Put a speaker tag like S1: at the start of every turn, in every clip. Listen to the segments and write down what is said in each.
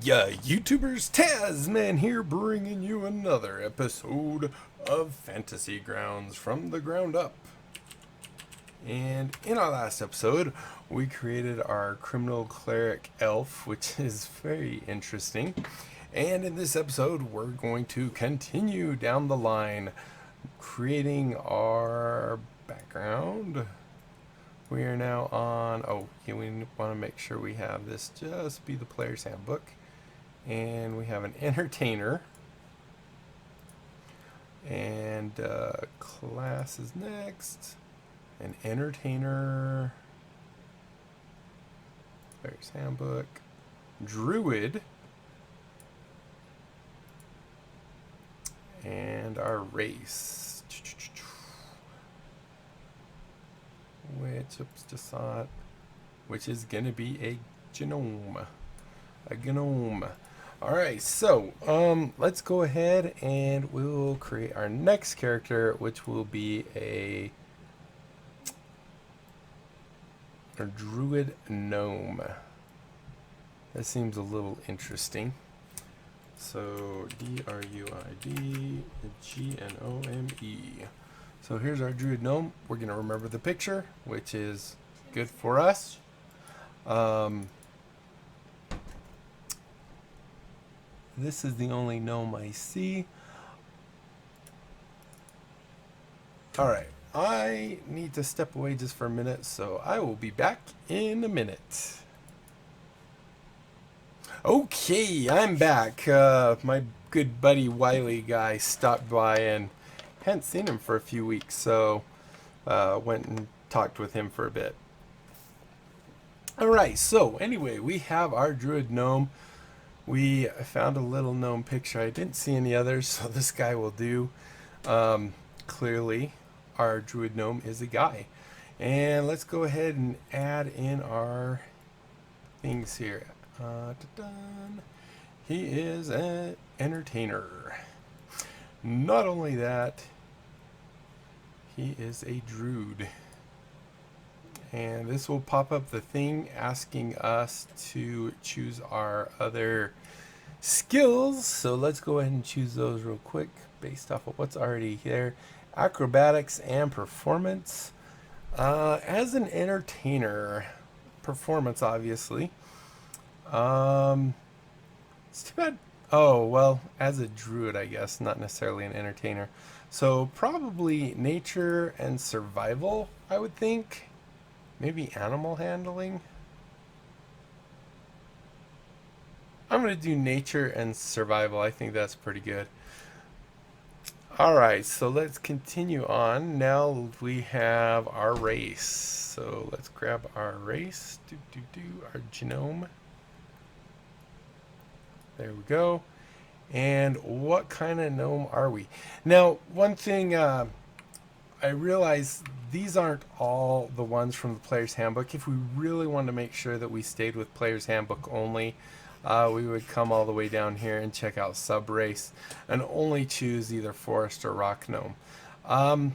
S1: Yeah, YouTubers, Tasman here, bringing you another episode of Fantasy Grounds from the ground up. And in our last episode, we created our criminal cleric elf, which is very interesting. And in this episode, we're going to continue down the line, creating our background. We are now on, we want to make sure we have this just be the player's handbook. And we have an entertainer. And class is next. An entertainer. Player's handbook. Druid. And our race. Which is going to be a Gnome. A Gnome. Alright, so let's go ahead and we'll create our next character, which will be a Druid Gnome. That seems a little interesting. So Druid Gnome. So here's our Druid Gnome. We're going to remember the picture, which is good for us. This is the only gnome I see. Alright, I need to step away just for a minute, so I will be back in a minute. Okay, I'm back. My good buddy Wiley guy stopped by and hadn't seen him for a few weeks, so went and talked with him for a bit. Alright, so anyway, we have our Druid Gnome. We found a little gnome picture. I didn't see any others, so this guy will do. Clearly, our Druid Gnome is a guy. And let's go ahead and add in our things here. He is an entertainer. Not only that, he is a druid. And this will pop up the thing asking us to choose our other skills. So let's go ahead and choose those real quick based off of what's already here. Acrobatics and performance. As an entertainer, performance obviously. It's too bad. Oh, well, as a druid, I guess, not necessarily an entertainer. So probably nature and survival, I would think. Maybe animal handling? I'm going to do nature and survival. I think that's pretty good. Alright, so let's continue on. Now we have our race. So let's grab our race. Our genome. There we go. And what kind of gnome are we? Now, one thing I realize these aren't all the ones from the Player's Handbook. If we really wanted to make sure that we stayed with Player's Handbook only, we would come all the way down here and check out Subrace and only choose either Forest or Rock Gnome. I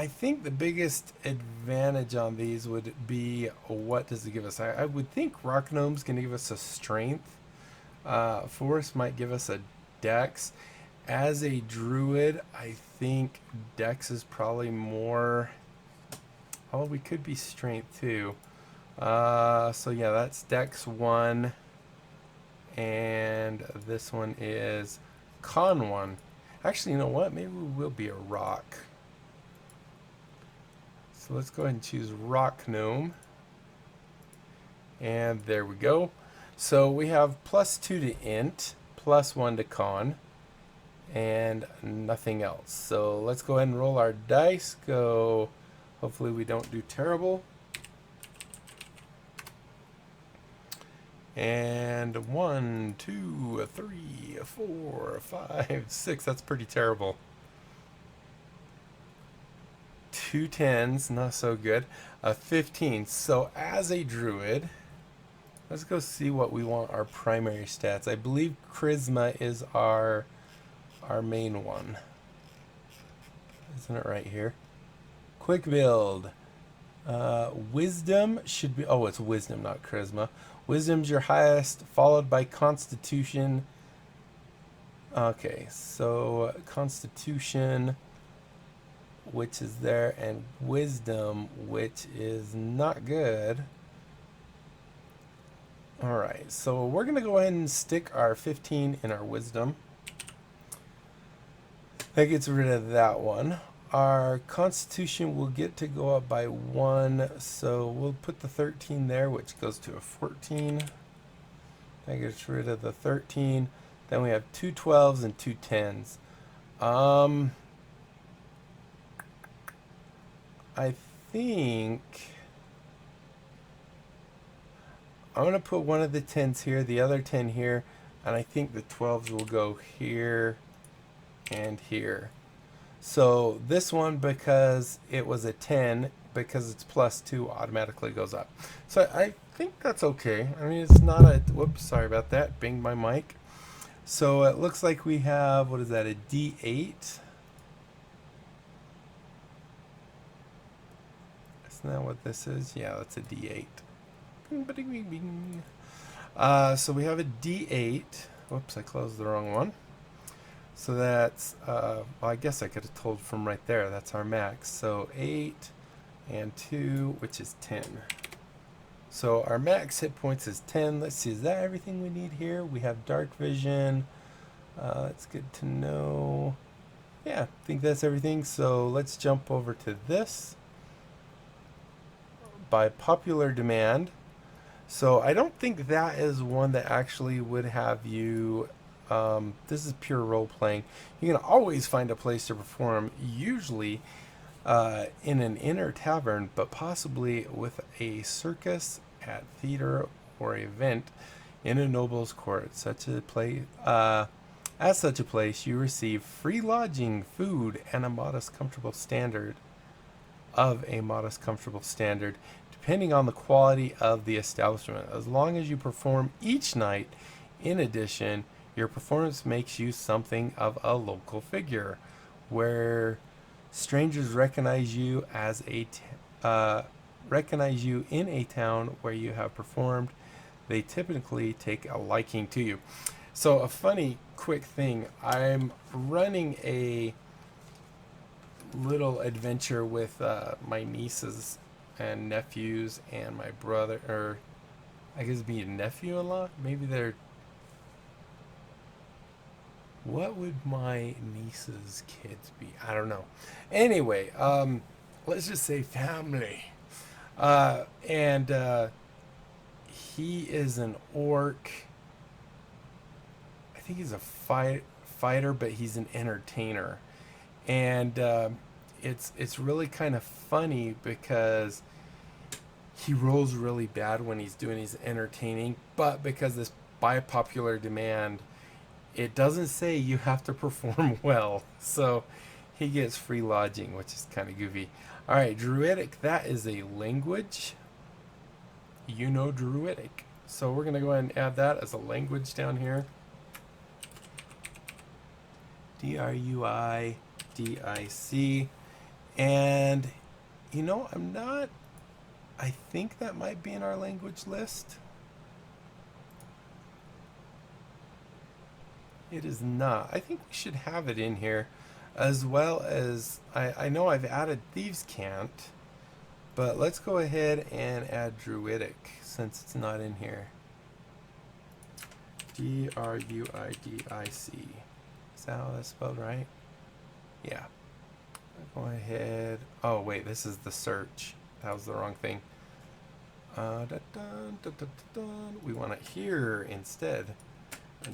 S1: think the biggest advantage on these would be, what does it give us? I would think Rock Gnome's going to give us a Strength. Forest might give us a Dex. As a druid, I think Dex is probably more. Oh, we could be Strength too. So yeah, that's Dex 1. And this one is Con 1. Actually, you know what? Maybe we will be a Rock. So let's go ahead and choose Rock Gnome. And there we go. So we have +2 to Int, +1 to Con. And nothing else. So let's go ahead and roll our dice. Hopefully we don't do terrible. And 1, 2, 3, 4, 5, 6. That's pretty terrible. 2 10s, not so good. A 15. So as a druid, let's go see what we want our primary stats. I believe Charisma is our main one. Isn't it right here? Quick build. Wisdom should be, oh, it's wisdom, not charisma. Wisdom's your highest, followed by Constitution. Okay, so Constitution, which is there, and Wisdom, which is not good. Alright, so we're going to go ahead and stick our 15 in our Wisdom. That gets rid of that one. Our Constitution will get to go up by 1, so we'll put the 13 there, which goes to a 14. That gets rid of the 13. Then we have 2 12s and 2 10s. I think I'm going to put one of the 10s here, the other 10 here, and I think the 12s will go here and here. So this one, because it was a 10, because it's +2, automatically goes up. So I think that's okay. I mean, it's not a, whoops, sorry about that, binged my mic. So it looks like we have, what is that, a D8? Isn't that what this is? Yeah, that's a D8. Bing, bing, bing, bing. So we have a D8. Whoops, I closed the wrong one. So that's, well, I guess I could have told from right there. That's our max. So 8 and 2, which is 10. So our max hit points is 10. Let's see, is that everything we need here? We have dark vision. That's good to know. Yeah, I think that's everything. So let's jump over to this. By popular demand. So I don't think that is one that actually would have you... this is pure role playing. You can always find a place to perform, usually in an inner tavern, but possibly with a circus, at theater, or event in a noble's court. Such a place, at such a place, you receive free lodging, food, and a modest, comfortable standard. Depending on the quality of the establishment. As long as you perform each night, in addition, your performance makes you something of a local figure, where strangers recognize you as recognize you in a town where you have performed. They typically take a liking to you. So a funny, quick thing. I'm running a little adventure with my nieces and nephews and my brother, or I guess it'd be a nephew-in-law. Maybe they're... What would my niece's kids be? I don't know. Anyway, let's just say family. And he is an orc. I think he's a fighter, but he's an entertainer. And it's really kind of funny because he rolls really bad when he's doing his entertaining, but because this by popular demand, it doesn't say you have to perform well, so he gets free lodging, which is kind of goofy. All right, Druidic, that is a language. You know Druidic. So we're going to go ahead and add that as a language down here. Druidic. And, you know, I think that might be in our language list. It is not. I think we should have it in here, as well as, I know I've added Thieves' Cant, but let's go ahead and add Druidic, since it's not in here. Druidic. Is that how that's spelled right? Yeah. Go ahead. Oh, wait, this is the search. That was the wrong thing. We want it here instead.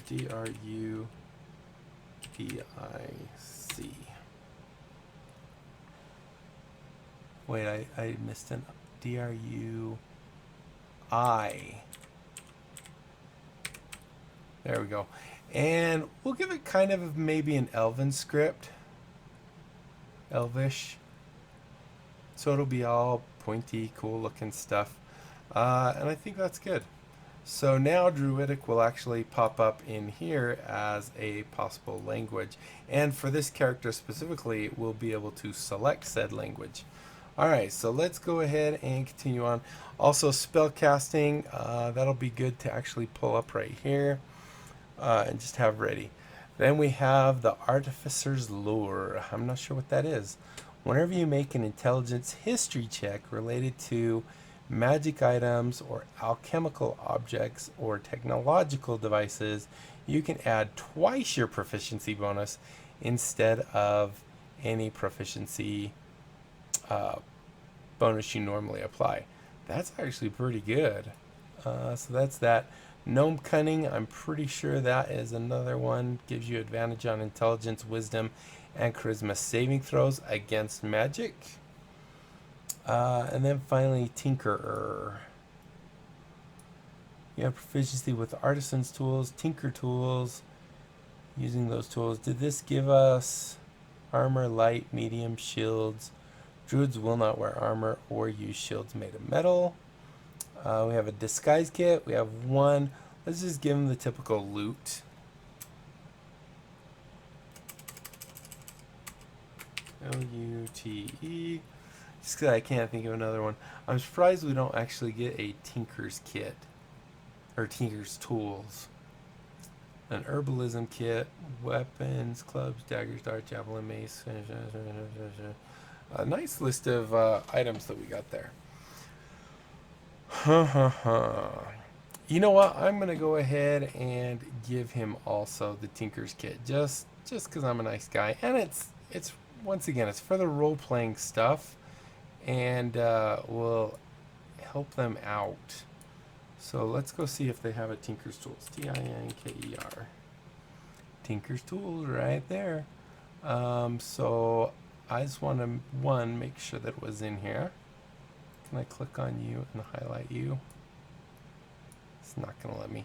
S1: Druidic. Wait, I missed an Drui. There we go. And we'll give it kind of maybe an Elven script. Elvish. So it'll be all pointy, cool looking stuff. And I think that's good. So now Druidic will actually pop up in here as a possible language. And for this character specifically, we'll be able to select said language. Alright, so let's go ahead and continue on. Also, spell casting, that'll be good to actually pull up right here and just have ready. Then we have the Artificer's Lure. I'm not sure what that is. Whenever you make an intelligence history check related to magic items or alchemical objects or technological devices, you can add twice your proficiency bonus instead of any proficiency bonus you normally apply. That's actually pretty good. So that's that. Gnome Cunning, I'm pretty sure that is another one. Gives you advantage on intelligence, wisdom, and charisma saving throws against magic. And then finally, Tinkerer. You have proficiency with artisan's tools, tinker tools. Using those tools. Did this give us armor, light, medium, shields? Druids will not wear armor or use shields made of metal. We have a disguise kit. We have one. Let's just give him the typical loot. L-U-T-E. Just because I can't think of another one. I'm surprised we don't actually get a Tinker's kit. Or Tinker's tools. An herbalism kit. Weapons, clubs, daggers, darts, javelin, mace. A nice list of items that we got there. You know what? I'm gonna go ahead and give him also the Tinker's kit, just because I'm a nice guy, and it's once again it's for the role playing stuff, and will help them out. So let's go see if they have a Tinker's Tools. Tinker. Tinker's Tools right there. So I just want to make sure that it was in here. Can I click on you and highlight you? It's not going to let me.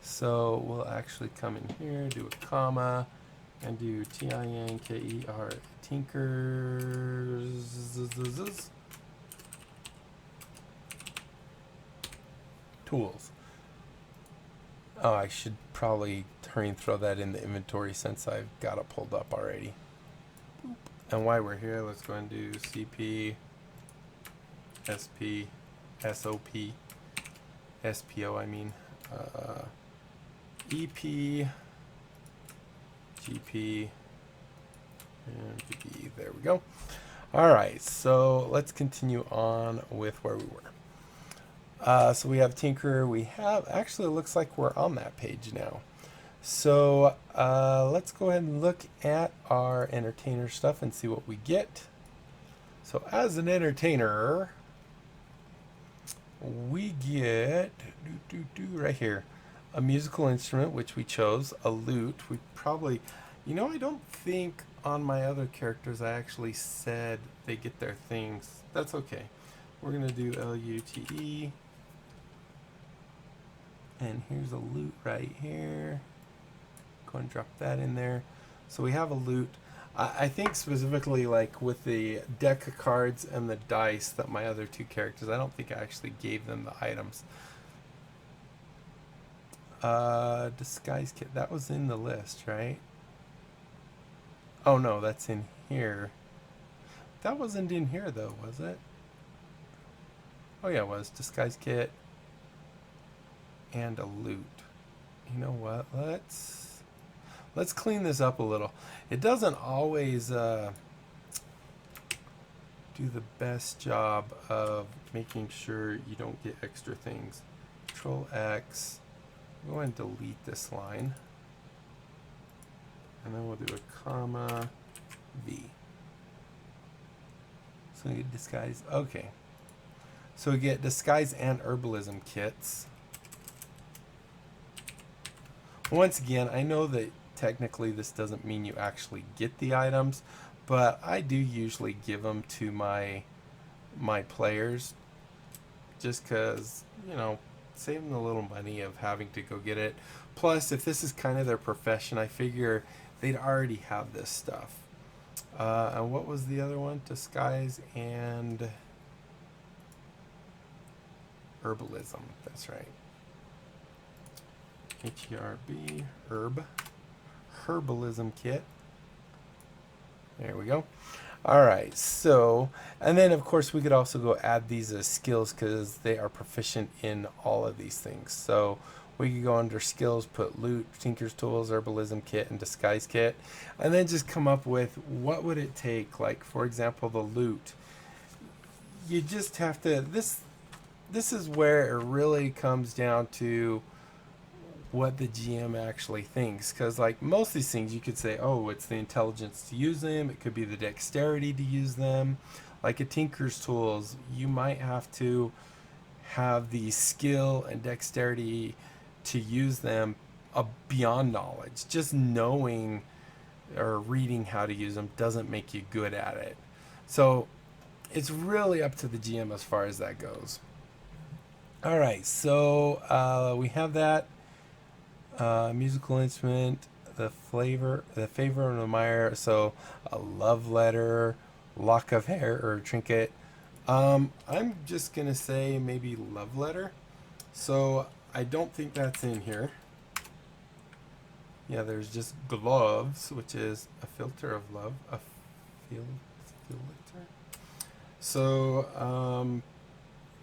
S1: So we'll actually come in here, do a comma, and do Tinker, Tinkers Tools. Oh, I should probably hurry and throw that in the inventory since I've got it pulled up already. And while we're here, let's go and do CP, SP, SOP, SPO, I mean, EP, GP, and PP. There we go. Alright, so let's continue on with where we were. So we have Tinker, we have, actually it looks like we're on that page now. So let's go ahead and look at our entertainer stuff and see what we get. So as an entertainer, we get right here a musical instrument, which we chose, a lute. We probably, you know, I don't think on my other characters I actually said they get their things. That's okay. We're gonna do LUTE, and here's a lute right here. Go and drop that in there. So we have a lute. I think specifically like with the deck of cards and the dice that my other two characters, I don't think I actually gave them the items. Disguise kit, that was in the list, right? Oh no, that's in here. That wasn't in here though, was it? Oh yeah, it was. Disguise kit and a lute. You know what? Let's clean this up a little. It doesn't always do the best job of making sure you don't get extra things. Control X. Go ahead and delete this line. And then we'll do a comma V. So we get disguise. Okay. So we get disguise and herbalism kits. Once again, I know that technically this doesn't mean you actually get the items, but I do usually give them to my players just because, you know, save them the little money of having to go get it. Plus, if this is kind of their profession, I figure they'd already have this stuff. And what was the other one? Disguise and herbalism. That's right. HERB, herbalism kit. There we go. All right, so, and then of course we could also go add these as skills because they are proficient in all of these things. So we could go under skills, put loot, tinker's tools, herbalism kit, and disguise kit, and then just come up with what would it take. Like for example, the loot. You just have to. This is where it really comes down to what the GM actually thinks. Because, like, most of these things, you could say, oh, it's the intelligence to use them, it could be the dexterity to use them. Like a tinker's tools, you might have to have the skill and dexterity to use them beyond knowledge. Just knowing or reading how to use them doesn't make you good at it. So, it's really up to the GM as far as that goes. All right, so we have that. Musical instrument, the favor of the Meyer, so a love letter, lock of hair, or trinket. I'm just gonna say maybe love letter. So I don't think that's in here. Yeah, there's just gloves, which is a filter of love, a filter. So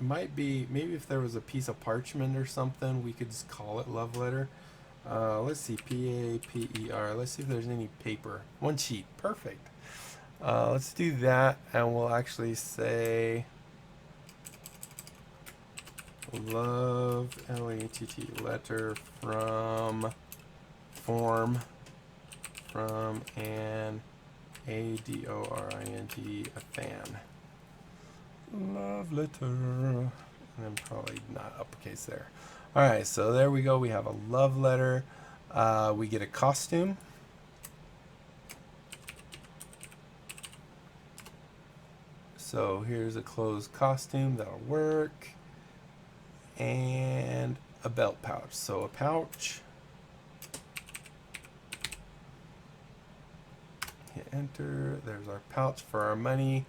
S1: might be maybe if there was a piece of parchment or something, we could just call it love letter. Let's see, paper. Let's see if there's any paper. One sheet, perfect. Let's do that, and we'll actually say love L-E-T-T letter from form from an ADORING a fan. Love letter, and then probably not uppercase there. All right, so there we go. We have a love letter. We get a costume. So here's a closed costume. That'll work. And a belt pouch. So a pouch. Hit enter. There's our pouch for our money.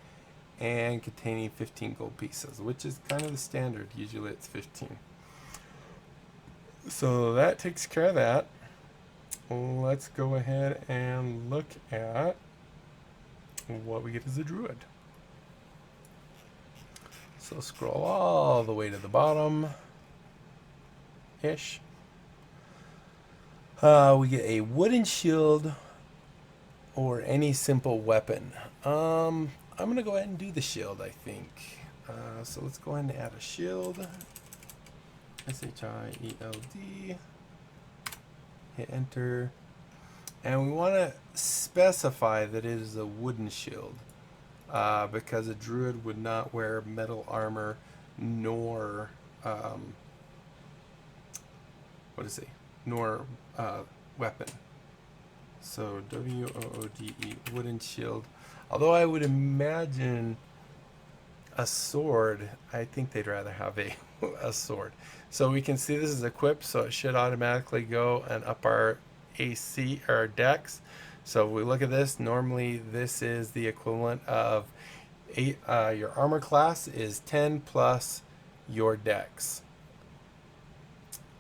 S1: And containing 15 gold pieces, which is kind of the standard. Usually it's 15. So that takes care of that. Let's go ahead and look at what we get as a druid. So scroll all the way to the bottom ish. We get a wooden shield or any simple weapon. I'm gonna go ahead and do the shield, I think. So let's go ahead and add a shield. SHIELD. Hit enter. And we want to specify that it is a wooden shield. Because a druid would not wear metal armor nor nor weapon. So WOODE, wooden shield. Although I would imagine a sword, I think they'd rather have a sword. So we can see this is equipped, so it should automatically go and up our AC or our dex. So if we look at this, normally this is the equivalent of your armor class is 10 plus your dex.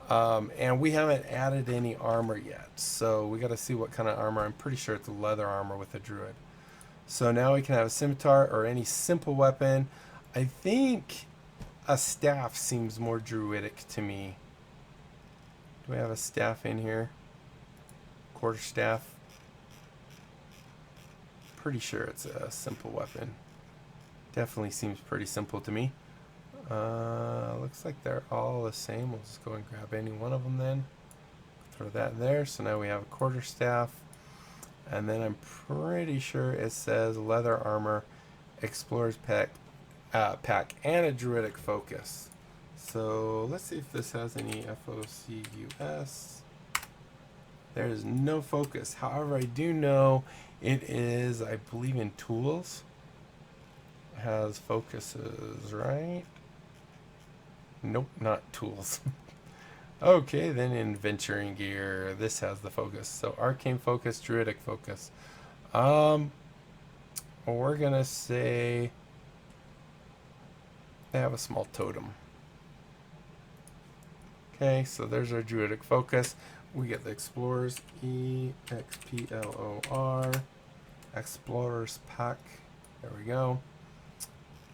S1: And we haven't added any armor yet, so we got to see what kind of armor. I'm pretty sure it's a leather armor with a druid. So now we can have a scimitar or any simple weapon. I think a staff seems more druidic to me. Do we have a staff in here? Quarterstaff. Pretty sure it's a simple weapon. Definitely seems pretty simple to me. Looks like they're all the same. We'll just go and grab any one of them then. Throw that there. So now we have a quarterstaff. And then I'm pretty sure it says leather armor, explorer's pack, and a druidic focus. So let's see if this has any FOCUS. There is no focus. However, I do know it is, I believe, in tools. It has focuses, right? Nope, not tools. Okay, then in venturing gear, this has the focus. So arcane focus, druidic focus. We're gonna say they have a small totem. Okay, so there's our druidic focus. We get the explorers, EXPLOR, explorers pack. There we go.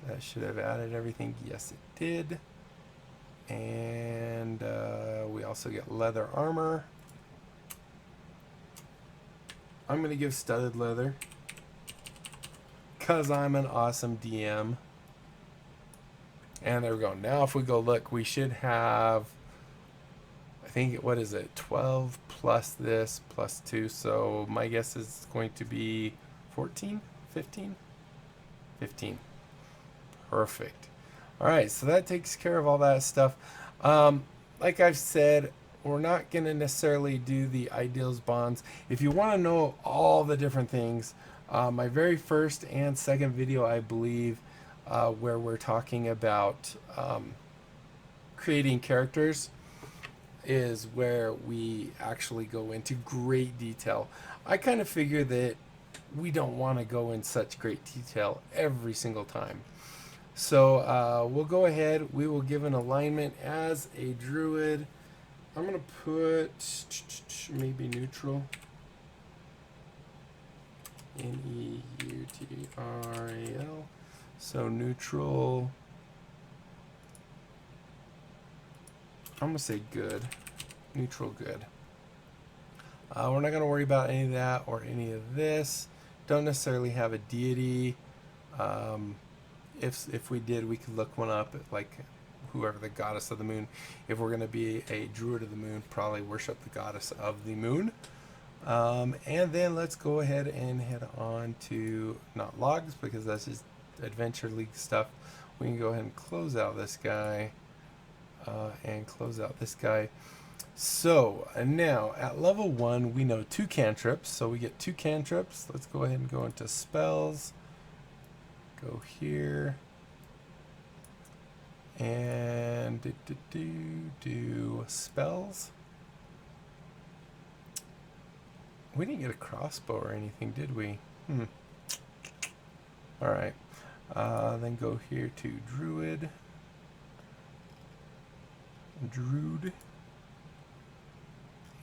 S1: That should have added everything. Yes, it did. And we also get leather armor. I'm going to give studded leather because I'm an awesome DM. And there we go. Now if we go look, we should have, I think, what is it, 12 plus this plus 2. So my guess is going to be 14, 15, 15. Perfect. All right, so that takes care of all that stuff. Like I've said, we're not going to necessarily do the ideals bonds. If you want to know all the different things, my very first and second video, I believe, where we're talking about creating characters, is where we actually go into great detail. I kind of figure that we don't want to go in such great detail every single time. So we'll go ahead. We will give an alignment as a druid. I'm going to put maybe neutral. Neutral. So neutral. I'm going to say good. Neutral good. We're not going to worry about any of that or any of this. Don't necessarily have a deity. If we did, we could look one up, like whoever the goddess of the moon. If we're going to be a druid of the moon, probably worship the goddess of the moon. And then let's go ahead and head on to, not logs, because that's just Adventure League stuff. We can go ahead and close out this guy and close out this guy. So now at level 1, we know 2 cantrips, so we get 2 cantrips. Let's go ahead and go into spells. Go here and do spells. We didn't get a crossbow or anything, did we? All right. Then go here to Druid.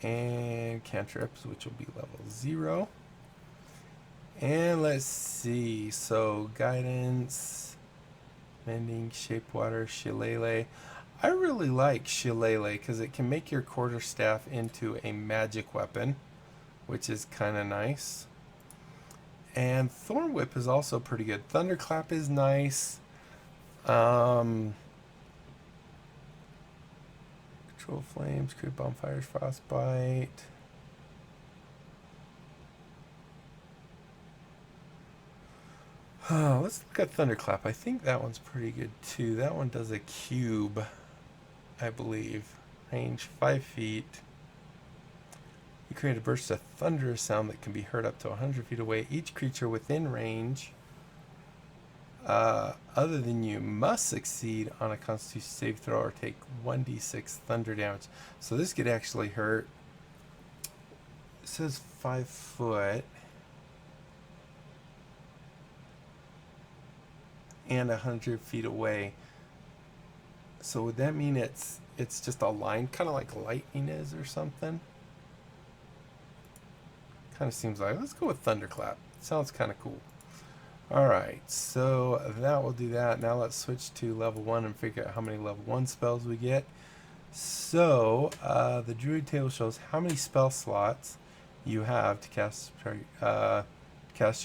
S1: And cantrips, which will be level 0. And let's see, so guidance, mending, shape water, shillelagh. I really like shillelagh because it can make your quarterstaff into a magic weapon, which is kind of nice. And thorn whip is also pretty good. Thunderclap is nice. Control flames, create bonfires, frostbite. Let's look at Thunderclap. I think that one's pretty good too. That one does a cube, I believe. Range 5 feet. You create a burst of thunderous sound that can be heard up to 100 feet away. Each creature within range, other than you, must succeed on a Constitution save throw or take 1d6 thunder damage. So this could actually hurt. It says 5 foot. And 100 feet away. So would that mean it's just a line, kind of like lightning is or something? Kind of seems like. Let's go with Thunderclap. Sounds kind of cool. Alright, so that will do that. Now let's switch to level 1 and figure out how many level 1 spells we get. So the Druid table shows how many spell slots you have to cast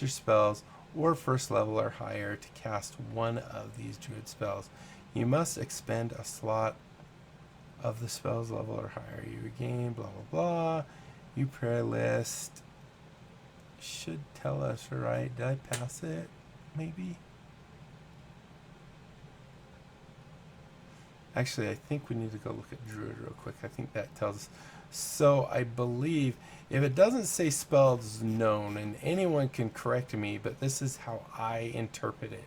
S1: your spells, or first level or higher to cast one of these druid spells. You must expend a slot of the spell's level or higher. You regain blah blah blah. You prayer list should tell us, right? Did I pass it? Maybe? Actually, I think we need to go look at Druid real quick. I think that tells us. So I believe if it doesn't say spells known, and anyone can correct me, but this is how I interpret it.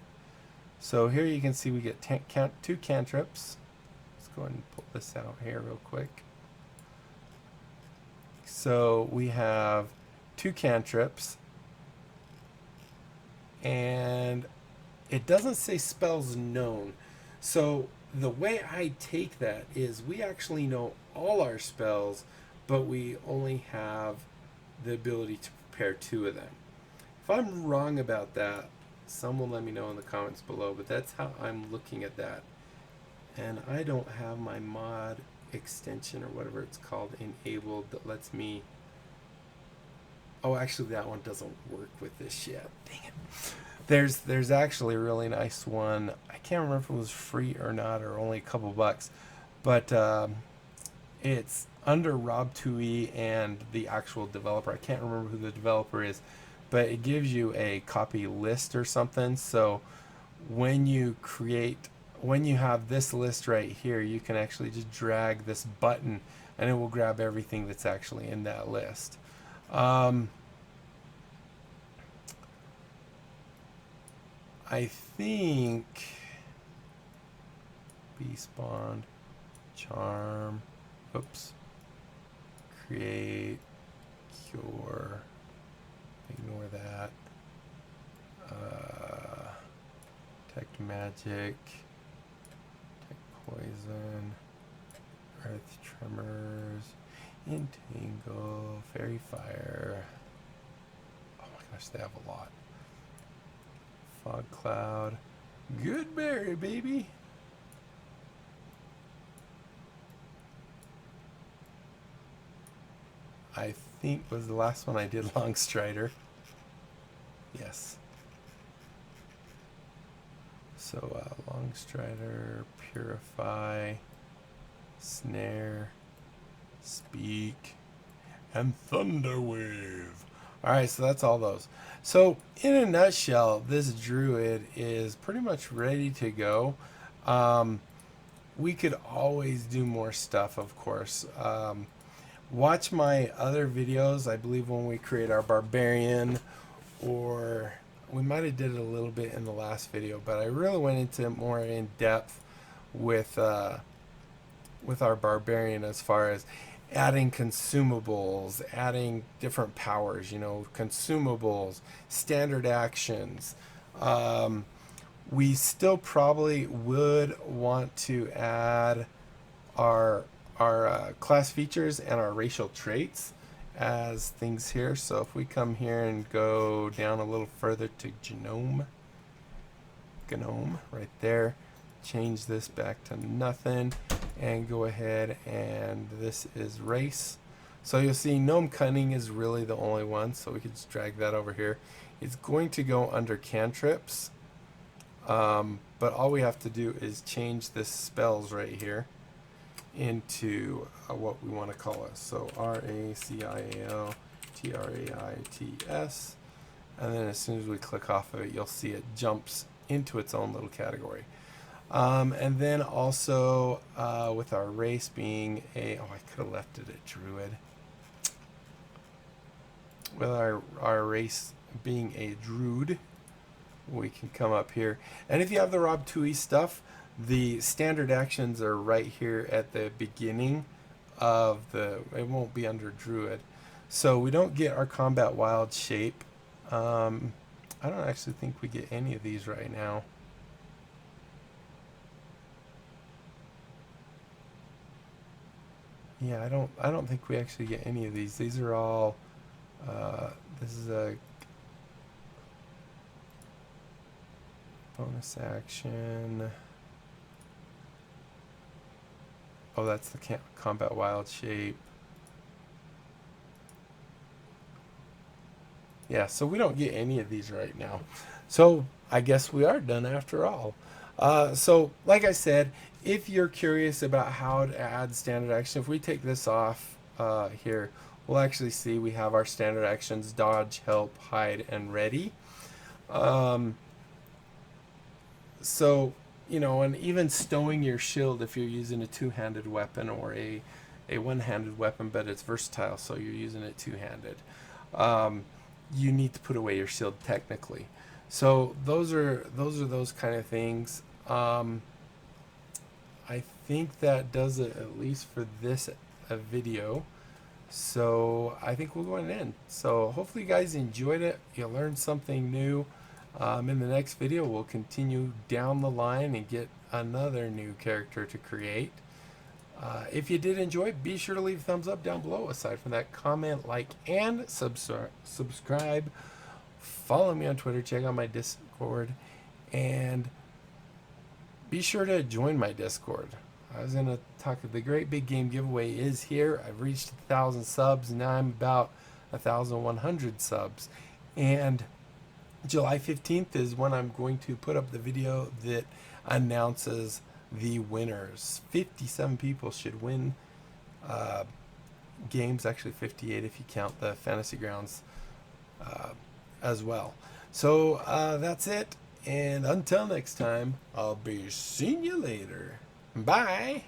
S1: So here you can see we get 2 cantrips. Let's go ahead and pull this out here real quick. So we have 2 cantrips, and it doesn't say spells known. So the way I take that is we actually know all our spells, but we only have the ability to prepare 2 of them. If I'm wrong about that, someone let me know in the comments below, but that's how I'm looking at that. And I don't have my mod extension or whatever it's called enabled that lets me. Oh, actually that one doesn't work with this yet. Dang it. There's actually a really nice one. I can't remember if it was free or not, or only a couple bucks, but it's under Rob2E and the actual developer. I can't remember who the developer is, but it gives you a copy list or something. So when you have this list right here, you can actually just drag this button and it will grab everything that's actually in that list. I think bee spawned, charm, oops, create, cure, ignore that, detect magic, detect poison, earth tremors, entangle, fairy fire. Oh my gosh, they have a lot. Fog cloud, good berry, baby. I think was the last one I did long strider. Yes. So long strider, purify, snare, speak, and thunder wave. All right, so that's all those. So in a nutshell, this druid is pretty much ready to go. We could always do more stuff, of course. Watch my other videos. I believe when we create our barbarian, or we might have did it a little bit in the last video, but I really went into more in depth with our barbarian as far as adding consumables, adding different powers, you know, consumables, standard actions. We still probably would want to add our class features and our racial traits as things here. So if we come here and go down a little further to Gnome right there, change this back to nothing, and go ahead, and this is race. So you'll see Gnome Cunning is really the only one, so we can just drag that over here. It's going to go under cantrips, but all we have to do is change this spells right here into what we want to call it. So RACIAL-TRAITS, and then as soon as we click off of it, you'll see it jumps into its own little category. And then also with our race being a, oh, I could have left it at Druid. With our race being a Druid, we can come up here. And if you have the Rob2E stuff, the standard actions are right here at the beginning of the, it won't be under Druid. So we don't get our combat wild shape. I don't actually think we get any of these right now. Yeah, I don't think we actually get any of these. These are all this is a bonus action. Oh, that's the combat wild shape. Yeah, so we don't get any of these right now. So I guess we are done after all. So like I said, if you're curious about how to add standard action, if we take this off here, we'll actually see we have our standard actions: dodge, help, hide, and ready. So, you know, and even stowing your shield if you're using a two-handed weapon or a one-handed weapon, but it's versatile, so you're using it two-handed. You need to put away your shield technically. So those are those kind of things. I think that does it, at least for this video. So I think we'll go ahead and end. So hopefully you guys enjoyed it. You learned something new. In the next video, we'll continue down the line and get another new character to create. If you did enjoy it, be sure to leave a thumbs up down below. Aside from that, comment, like, and subscribe. follow me on Twitter, check out my Discord, and be sure to join my Discord. I was going to talk, the Great Big Game Giveaway is here. I've reached 1,000 subs, and now I'm about 1,100 subs. And July 15th is when I'm going to put up the video that announces the winners. 57 people should win games, actually 58 if you count the Fantasy Grounds as well. So that's it. And until next time, I'll be seeing you later. Bye.